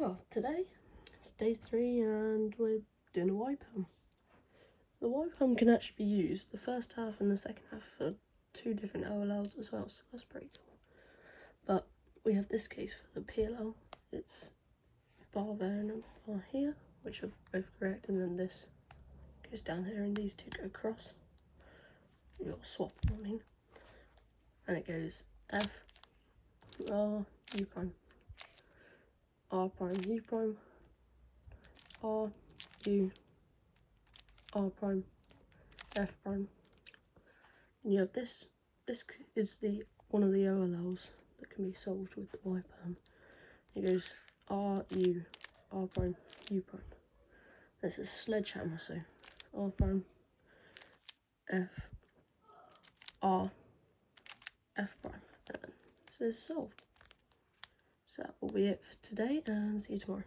So today it's day 3 and we're doing a Y poem. The Y poem can actually be used, the first half and the second half, for 2 different OLLs as well, so that's pretty cool. But we have this case for the PLL. It's bar there and a bar here, which are both correct, and then this goes down here and these 2 go across. You've got to swap them, I mean. And it goes F, R, U prime, R prime, U prime, R, U, R prime, F prime. And you have this. This is one of the OLLs that can be solved with the Y poem. It goes R, U, R prime, U prime. This is sledgehammer, so R prime, F, R, F prime. And so it's solved. So that will be it for today, and see you tomorrow.